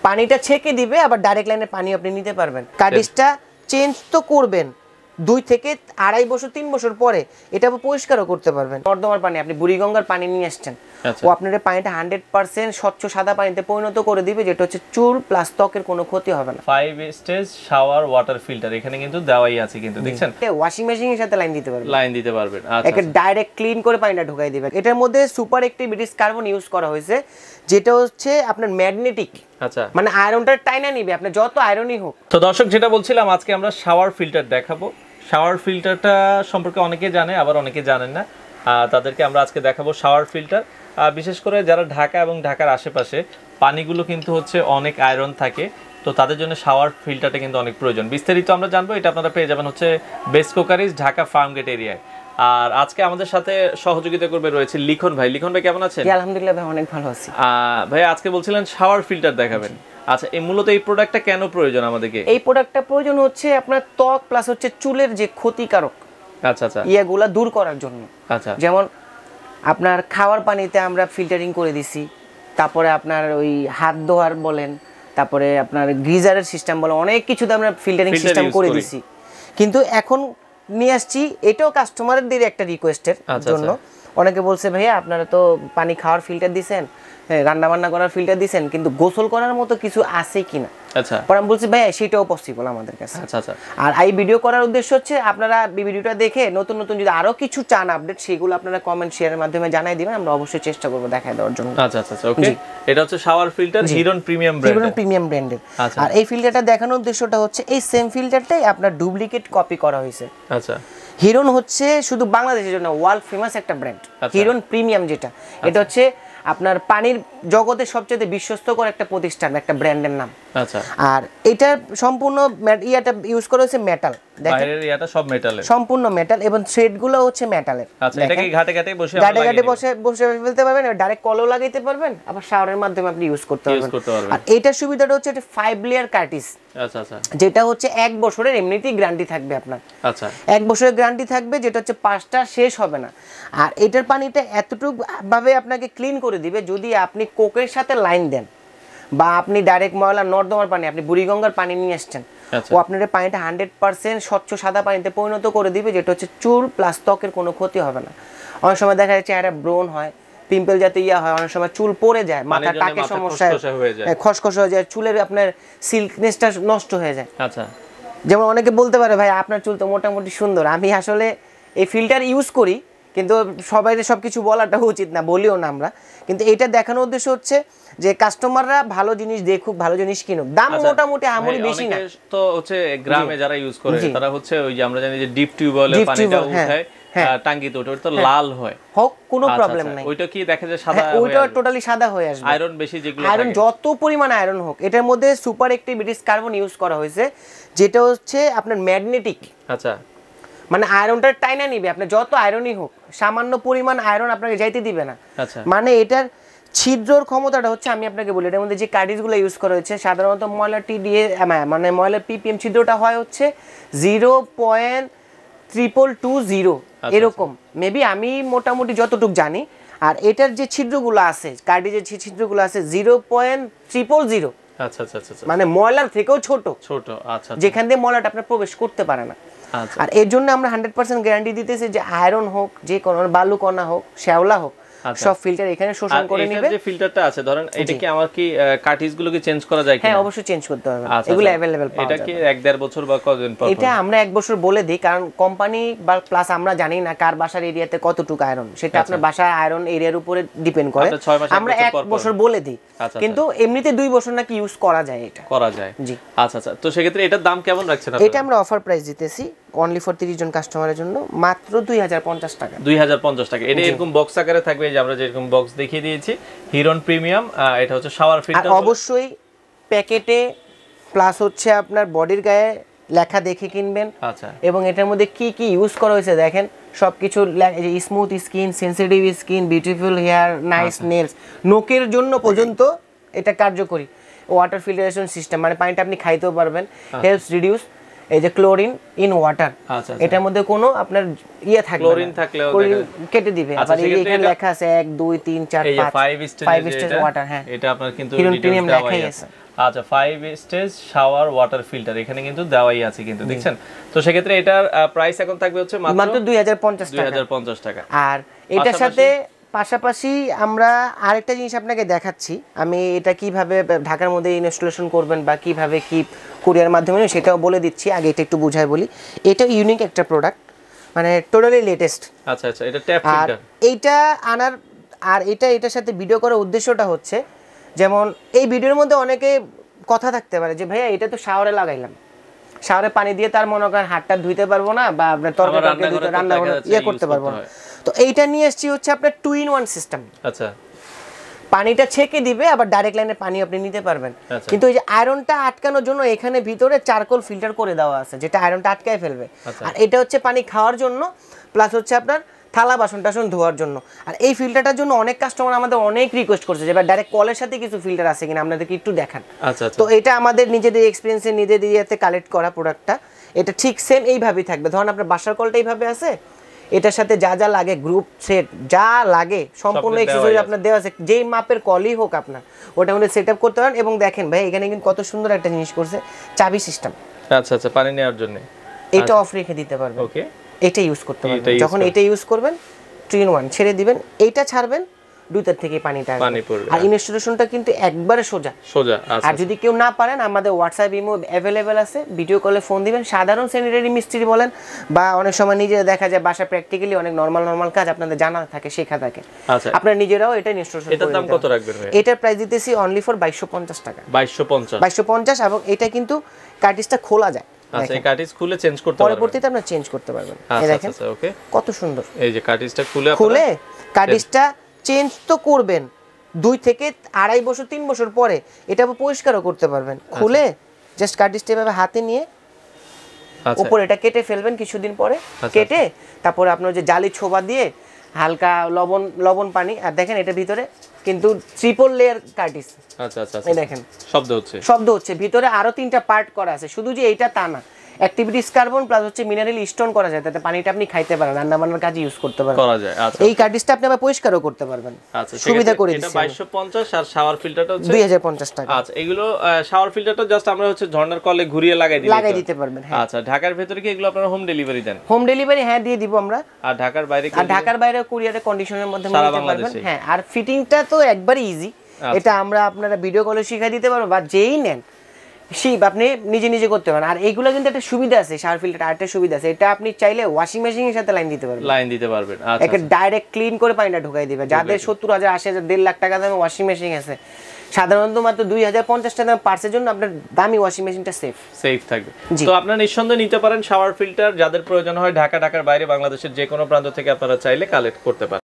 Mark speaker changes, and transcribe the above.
Speaker 1: পানিটা ছেঁকে দিবে, আবার ডাইরেক্ট লাইনে পানি আপনি নিতে পারবেন। কার্টিজটা চেঞ্জ তো করবেন 2 থেকে 2.5 বছর 3 বছর পরে, এটা পরিষ্কারও করতে পারবেন। নর্দমার পানি আপনি বুড়িগঙ্গার পানি নিয়ে আসছেন, ও আপনার পানিটা 100% স্বচ্ছ সাদা পানিতে পরিণত করে দিবে, যেটা হচ্ছে চুল প্লাস ত্বকের কোনো ক্ষতি হবে না।
Speaker 2: 5 স্টেজ শাওয়ার ওয়াটার ফিল্টার এখানে কিন্তু দেওয়াই আছে কিন্তু দেখছেন।
Speaker 1: ওয়াশিং মেশিনের সাথে লাইন দিতে পারবেন।
Speaker 2: আচ্ছা,
Speaker 1: একে ডাইরেক্ট ক্লিন করে পানিটা ঢুকাই দিবেন। এটার মধ্যে সুপার অ্যাক্টিভিটিস কার্বন ইউজ করা হয়েছে, যেটা হচ্ছে আপনার ম্যাগনেটিক।
Speaker 2: আচ্ছা,
Speaker 1: মানে আয়রনটা টাইনা নিবে আপনার যত আয়রনই হোক।
Speaker 2: তো দর্শক যেটা বলছিলাম, আজকে আমরা শাওয়ার ফিল্টার দেখাবো। শাওয়ার ফিল্টারটা সম্পর্কে অনেকে জানে, আবার অনেকে জানেন না, তাদেরকে আমরা আজকে দেখাবো শাওয়ার ফিল্টার। বিশেষ করে যারা ঢাকা এবং ঢাকার আশেপাশে পানিগুলো কিন্তু হচ্ছে অনেক আয়রন থাকে, তো তাদের জন্য শাওয়ার ফিল্টারটা কিন্তু অনেক প্রয়োজন। বিস্তারিত আমরা জানবো, এটা আপনারা পেয়ে যাবেন হচ্ছে বেস্ট কোকারিজ ঢাকা ফার্মগেট এরিয়ায়। আর আজকে আমাদের সাথে সহযোগিতা করবে রয়েছে লিখন ভাই। লিখন ভাই কেমন আছেন?
Speaker 1: আলহামদুলিল্লাহ ভাই, অনেক ভালো আছি।
Speaker 2: ভাই আজকে বলছিলেন শাওয়ার ফিল্টার দেখাবেন। আচ্ছা, এই মূলত এই প্রোডাক্টটা কেন প্রয়োজন আমাদেরকে?
Speaker 1: এই প্রোডাক্টটা প্রয়োজন হচ্ছে আপনার ত্বক প্লাস হচ্ছে চুলের যে ক্ষতিকারক ইয়েগুলা দূর করার জন্য।
Speaker 2: আচ্ছা,
Speaker 1: যেমন আপনার খাওয়ার পানিতে আমরা ফিল্টারিং করে দিছি, তারপরে আপনার ওই হাত ধোয়ার বলেন, তারপরে আপনার গিজারের সিস্টেম বলেন, অনেক কিছুতে আমরা ফিল্টারিং সিস্টেম করে দিছি। কিন্তু এখন নিয়ে আসছি, এটাও কাস্টমারদের একটা রিকোয়েস্টের জন্য। অনেকে বলছে ভাইয়া আপনারা তো পানি খাওয়ার ফিল্টার দিছেন, রান্না বান্না করার ফিল্টার দিছেন, কিন্তু গোসল করার মতো কিছু আছে কিনা।
Speaker 2: আচ্ছা,
Speaker 1: পরে আমি বলছি ভাইয়া সেটাও পসিবল আমাদের কাছে।
Speaker 2: আচ্ছা আচ্ছা।
Speaker 1: আর এই ভিডিও করার উদ্দেশ্য হচ্ছে আপনারা ভিডিওটা দেখে নতুন নতুন যদি আরো কিছু চান আপডেট, সেগুলো আপনারা কমেন্ট শেয়ারের মাধ্যমে জানাই দিবেন, আমরা অবশ্যই চেষ্টা করব দেখায় দেওয়ার জন্য।
Speaker 2: আচ্ছা আচ্ছা, ওকে। এটা হচ্ছে শাওয়ার ফিল্টার হিরন প্রিমিয়াম
Speaker 1: ব্র্যান্ডের। আর এই ফিল্টারটা দেখানোর উদ্দেশ্যটা হচ্ছে এই সেম ফিল্টারটাই আপনার ডুপ্লিকেট কপি করা হয়েছে।
Speaker 2: আচ্ছা,
Speaker 1: হিরন হচ্ছে শুধু বাংলাদেশের জন্য ওয়ার্ল্ড ফেমাস একটা ব্র্যান্ড, হিরন প্রিমিয়াম, যেটা এটা হচ্ছে আপনার পানির জগতে সবচেয়ে বিশ্বস্তকর একটা প্রতিষ্ঠান, একটা ব্র্যান্ডের নাম।
Speaker 2: আচ্ছা,
Speaker 1: আর এটা সম্পূর্ণ ইয়াটা ইউজ করা হয়েছে মেটাল,
Speaker 2: বাইরের ইয়াটা সব মেটালের,
Speaker 1: সম্পূর্ণ মেটাল, এবং থ্রেডগুলো হচ্ছে মেটালের।
Speaker 2: আচ্ছা, এটাকে ঘাটে ঘাটে বসে
Speaker 1: ফেলতে পারবেন, ডাইরেক্ট কলও লাগাইতে পারবেন, আবার শাওয়ারের মাধ্যমে আপনি ইউজ করতে পারবেন। আর এটার সুবিধাটা হচ্ছে এটা 5 লেয়ার কার্টিজ।
Speaker 2: আচ্ছা আচ্ছা,
Speaker 1: যেটা হচ্ছে 1 বছরের এমনিতেই গ্যারান্টি থাকবে আপনার।
Speaker 2: আচ্ছা,
Speaker 1: 1 বছরের গ্যারান্টি থাকবে, যেটা হচ্ছে 5টা শেষ হবে না। আর এটার পানিটা এতটুকু ভাবে আপনাকে ক্লিন করে দিবে, যদি আপনি কোকের সাথে লাইন দেন বা আপনি ডাইরেক্ট ময়লা নর্দমার পানি, আপনি বুড়িগঙ্গার পানি নিয়ে আসছেন, ও আপনার পানিটা 100% স্বচ্ছ সাদা পানিতে পরিণত করে দিবে, যেটা হচ্ছে চুল প্লাস ত্বকের কোনো ক্ষতি হবে না। অনেক সময় দেখা যাচ্ছে চেহারা ব্রোন হয়, পিম্পল জাতীয় ইয়া হয়, অনেক সময় চুল পড়ে যায়, মাথা টাকের সমস্যা খসখস হয়ে যায়, চুলের আপনার সিল্কনেসটা নষ্ট হয়ে যায়।
Speaker 2: আচ্ছা,
Speaker 1: যেমন অনেকে বলতে পারে ভাই আপনার চুল তো মোটামুটি সুন্দর। আমি আসলে এই ফিল্টার ইউজ করি, কিন্তু সবাই সবকিছু বলাটা উচিত না, বলিও না আমরা। কিন্তু এটা দেখানোর উদ্দেশ্য হচ্ছে যে কাস্টমাররা ভালো জিনিস দেখুক, ভালো জিনিস কিনুক। দাম মোটামুটি আমরি বেশি না।
Speaker 2: তো হচ্ছে গ্রামে যারা ইউজ করে তারা হচ্ছে ওই যে আমরা জানি যে ডিপ টিউবওয়েলের পানিটা উঠায় টাঙ্কিতে ওঠে, ওটা তো লাল হয়,
Speaker 1: হোক কোনো প্রবলেম নাই।
Speaker 2: ওইটা কি দেখা যায় সাদা,
Speaker 1: ওইটা টোটালি সাদা হয়ে আসবে।
Speaker 2: আয়রন বেশি, যেগুলো
Speaker 1: আয়রন যত পরিমাণ আয়রন হোক, এটার মধ্যে সুপার অ্যাক্টিভিটিস কার্বন ইউজ করা হয়েছে, যেটা হচ্ছে আপনার ম্যাগনেটিক।
Speaker 2: আচ্ছা,
Speaker 1: মানে আয়রনটা টাইনা নিবে আপনার যত আয়রনই হোক, সামান্য পরিমাণ আয়রন আপনাকে যাইতে দিবে না।
Speaker 2: আচ্ছা,
Speaker 1: মানে এটার ছিদ্রর ক্ষমতাটা হচ্ছে, আমি আপনাকে বলি, এটার মধ্যে যে কার্টিজগুলো ইউজ করা হয়েছে, সাধারণত ময়লার টিডিএ মানে ময়লার পিপিএম ছিদ্রটা হয় হচ্ছে 0.2220 এরকম, মেবি আমি মোটামুটি যতটুকু জানি। আর এটার যে ছিদ্রগুলো আছে, কার্টিজের যে ছিদ্রগুলো আছে 0.000।
Speaker 2: আচ্ছা আচ্ছা আচ্ছা,
Speaker 1: মানে ময়লার থেকেও ছোট
Speaker 2: ছোট। আচ্ছা,
Speaker 1: যেখান দিয়ে ময়লাটা আপনার প্রবেশ করতে পারে না। আর এর জন্য আমরা 100% গ্যারান্টি দিতেছি যে আয়রন হোক, যে কোনো বালু কণা হোক, শ্যাওলা হোক, সব ফিল্টার এখানে শোষণ করে নেবে।
Speaker 2: যে ফিল্টারটা আছে ধরেন, এটা কি আমার কি কার্টিজগুলোকে চেঞ্জ করা যায় কি?
Speaker 1: হ্যাঁ, অবশ্যই চেঞ্জ করতে হবে, এগুলো अवेलेबल পাওয়া যায়।
Speaker 2: এটা কি 1-1.5 বছর বা কতদিন পর?
Speaker 1: এটা আমরা 1 বছর বলে দিই, কারণ কোম্পানি বা প্লাস আমরা জানি না কার বাসার এরিয়াতে কতটুকু আয়রন, সেটা আপনার বাসার আয়রন এরিয়ার উপরে ডিপেন্ড করে। আমরা 1 বছর বলে দিই, কিন্তু এমনিতে 2 বছর নাকি ইউজ করা যায়, এটা করা যায়। জি,
Speaker 2: আচ্ছা আচ্ছা। তো সেক্ষেত্রে এটার দাম কেমন রাখছেন আপনারা?
Speaker 1: এটা আমরা অফার প্রাইস দিতেছি অনলি ফর 30 জন কাস্টমারের জন্য মাত্র 2050 টাকা।
Speaker 2: 2050 টাকা। এটা এরকম বক্স আকারে থাকবে, যে আমরা যেরকম বক্স দেখিয়ে দিয়েছি, হিরন প্রিমিয়াম। এটা হচ্ছে শাওয়ার ফিল্টার।
Speaker 1: আর অবশ্যই প্যাকেটে প্লাস হচ্ছে আপনার বডির গায়ে লেখা দেখে কিনবেন।
Speaker 2: আচ্ছা,
Speaker 1: এবং এটার মধ্যে কি কি ইউজ করা হয়েছে দেখেন, সবকিছু smooth skin, sensitive skin, beautiful hair, nice nails, নোকের জন্য পর্যন্ত এটা কার্যকরী। ওয়াটার ফিল্টারেশন সিস্টেম, মানে পানিটা আপনি খাইতেও পারবেন, হেল্পস রিডিউস, এই যে ক্লোরিন ইন ওয়াটার,
Speaker 2: আচ্ছা
Speaker 1: এটার মধ্যে কোনো আপনার ইয়ে থাকবে
Speaker 2: ক্লোরিন থাকলেও
Speaker 1: কেটে দিবে। আবার এখানে লেখা আছে 1 2 3 4 5 5 স্টেজ ওয়াটার। হ্যাঁ,
Speaker 2: এটা আপনার কিন্তু
Speaker 1: প্রিমিয়াম লেখাই আছে।
Speaker 2: আচ্ছা 5 স্টেজ শাওয়ার ওয়াটার ফিল্টার এখানে কিন্তু দেওয়াই আছে কিন্তু, দেখছেন। তো সেক্ষেত্রে এটার প্রাইস এখন থাকবে হচ্ছে মাত্র
Speaker 1: 2050 টাকা।
Speaker 2: 2050 টাকা।
Speaker 1: আর এটার সাথে পাশাপাশি আমরা আরেকটা জিনিস আপনাকে দেখাচ্ছি, আমি এটা কিভাবে ঢাকার মধ্যে ইনস্টলেশন করবেন বা কিভাবে কি কুরিয়ার মাধ্যমে সেটাও বলে দিচ্ছি। আগে এটা একটু বুঝাই বলি। এটা ইউনিক একটা প্রোডাক্ট, মানে টোটালি লেটেস্ট।
Speaker 2: আচ্ছা আচ্ছা, এটা ট্যাপ ফিল্টার।
Speaker 1: এইটা আনার আর এটার সাথে ভিডিও করার উদ্দেশ্যটা হচ্ছে, যেমন এই ভিডিওর মধ্যে অনেকে কথা থাকতে পারে যে ভাইয়া এটা তো শাওয়ারে লাগাইলাম, শাওয়ারে পানি দিয়ে তার মনে করেন হাতটা ধুইতে পারবো না, বা আপনার তরকারি রান্না ইয়ে করতে পারবো না। তো এইটা নিয়ে এসেছি হচ্ছে আপনার 2-in-1 সিস্টেম।
Speaker 2: আচ্ছা,
Speaker 1: পানিটা ছেঁকে দিবে, আবার ডাইরেক্ট লাইনে পানি আপনি নিতে পারবেন। কিন্তু এই যে আয়রনটা আটকানোর জন্য এখানে ভিতরে চারকোল ফিল্টার করে দেওয়া আছে, যেটা আয়রনটা আটকায় ফেলবে। আর এটা হচ্ছে পানি খাওয়ার জন্য, প্লাস হচ্ছে আপনার থালা বাসন টাসন ধোয়ার জন্য। আর এই ফিল্টারটার জন্য অনেক কাস্টমার আমাদের অনেক রিকোয়েস্ট করছে যে এবার ডাইরেক্ট কলের সাথে কিছু ফিল্টার আছে কিনা আপনাদেরকে একটু দেখান।
Speaker 2: আচ্ছা,
Speaker 1: তো এটা আমাদের নিজেদের এক্সপিরিয়েন্সে নিজেদের ইয়েতে কালেক্ট করা প্রোডাক্টটা। এটা ঠিক সেম এইভাবেই থাকবে। ধরুন আপনার বাসার কলটা এইভাবে আছে, এটার সাথে যা যা লাগে গ্রুপ সেট যা লাগে সম্পূর্ণ এক্সেসরিজ আপনার দেওয়া আছে, যেই মাপের কলই হোক আপনার ওটা মধ্যে সেট আপ করতে পারেন। এবং দেখেন ভাই এখানে কিন্তু কত সুন্দর একটা জিনিস করছে, চাবি সিস্টেম।
Speaker 2: আচ্ছা আচ্ছা, পানি নেওয়ার জন্য
Speaker 1: এটা অফ রেখে দিতে পারবেন।
Speaker 2: ওকে,
Speaker 1: এটা ইউজ করতে পারবেন। যখন এটা ইউজ করবেন 3-in-1 ছেড়ে দিবেন, এইটা ছাড়বেন, দুইটার থেকে পানিটা পড়বে। আর ইনস্টলেশনটা কিন্তু একবারে সোজা। আর যদি কেউ না পারেন আমাদের হোয়াটসঅ্যাপ ইমো অ্যাভেলেবেল আছে, ভিডিও কলে ফোন দিবেন। সাধারণ স্যানিটারি মিস্ত্রি বলেন বা অনেক সময় নিজে দেখা যায় বাসা প্র্যাকটিক্যালি অনেক নরমাল কাজ আপনাদের জানা থাকে, শেখা থাকে, আপনারা নিজেরাও এটা ইনস্টলেশন করে।
Speaker 2: এটার দাম কত রাখবেন ভাই?
Speaker 1: এটার প্রাইস দিতেছি অনলি ফর 2250 টাকা।
Speaker 2: 2250।
Speaker 1: এবং এটা কিন্তু কার্টিজটা খোলা যায়।
Speaker 2: আচ্ছা, এই কার্টিজ খুলে চেঞ্জ করতে পারবেন,
Speaker 1: পরবর্তীতে আপনি চেঞ্জ করতে পারবেন। এই দেখেন
Speaker 2: ওকে,
Speaker 1: কত সুন্দর।
Speaker 2: এই যে কার্টিজটা খুলে
Speaker 1: কার্টিজটা চেঞ্জ তো করবেন 2 থেকে 2.5 বছর 3 বছর পরে, এটা পরিষ্কারও করতে পারবেন। খুলে জাস্ট কার্টিজটা এভাবে হাতে নিয়ে উপরে এটা কেটে ফেলবেন কিছুদিন পরে। কেটে তারপরে আপনার যে জালি ছোবা দিয়ে হালকা লবণ পানি, আর দেখেন এটা ভিতরে কিন্তু ট্রিপল লেয়ার কার্টিজ।
Speaker 2: আচ্ছা আচ্ছা,
Speaker 1: এই দেখেন
Speaker 2: শব্দ হচ্ছে
Speaker 1: ভিতরে আরো 3টা পার্ট করা আছে। শুধু যে এইটা তা না, অ্যাক্টিভিটিস কার্বন প্লাস হচ্ছে মিনারেল স্টোন করা যায়, তাতে পানিটা আপনি খাইতে পারেন, রান্না বান্নার কাজে ইউজ করতে পারেন। এই কার্টিজটা আপনি আবার পরিষ্কারও করতে পারবেন।
Speaker 2: আচ্ছা,
Speaker 1: সুবিধা করে দিচ্ছি।
Speaker 2: এটা 2250 আর শাওয়ার ফিল্টারটা হচ্ছে
Speaker 1: 2050 টাকা।
Speaker 2: আচ্ছা, এগুলো শাওয়ার ফিল্টারটা জাস্ট আমরা হচ্ছে ঝর্ণার কলে ঘুরিয়ে লাগাই
Speaker 1: দিতে পারবেন। হ্যাঁ।
Speaker 2: আচ্ছা, ঢাকার ভিতরে কি এগুলো আপনারা হোম ডেলিভারি দেন?
Speaker 1: হোম ডেলিভারি হ্যাঁ দিয়ে দিব আমরা।
Speaker 2: আর ঢাকার বাইরে
Speaker 1: কুরিয়ারে কন্ডিশনের মধ্যে নিতে পারবেন। হ্যাঁ, আর ফিটিংটা তো একবারে ইজি। এটা আমরা আপনারা ভিডিও কলে শিখিয়ে দিতে পারবো, বা যেই নেন আপনি নিজে করতে পারেন। আর এইগুলো কিন্তু একটা সুবিধা আছে, শাওয়ার ফিল্টার আরেকটা সুবিধা আছে, এটা আপনি চাইলে ওয়াশিং মেশিনের সাথে লাইন দিতে পারবেন। আচ্ছা, ডাইরেক্ট ক্লিন করে পানিটা ঢুকাই দিবে। যাদের 70,000 80,000 1.5 লাখ টাকা দামে ওয়াশিং মেশিন আছে, সাধারণত মাত্র 2050 টাকা পার্সের জন্য আপনার দামি ওয়াশিং মেশিনটা সেফ থাকবে।
Speaker 2: তো আপনারা নিঃসন্দেহে নিতে পারেন শাওয়ার ফিল্টার। যাদের প্রয়োজন হয় ঢাকার বাইরে বাংলাদেশের যে কোনো প্রান্ত থেকে আপনারা চাইলে কালেক্ট করতে পারেন।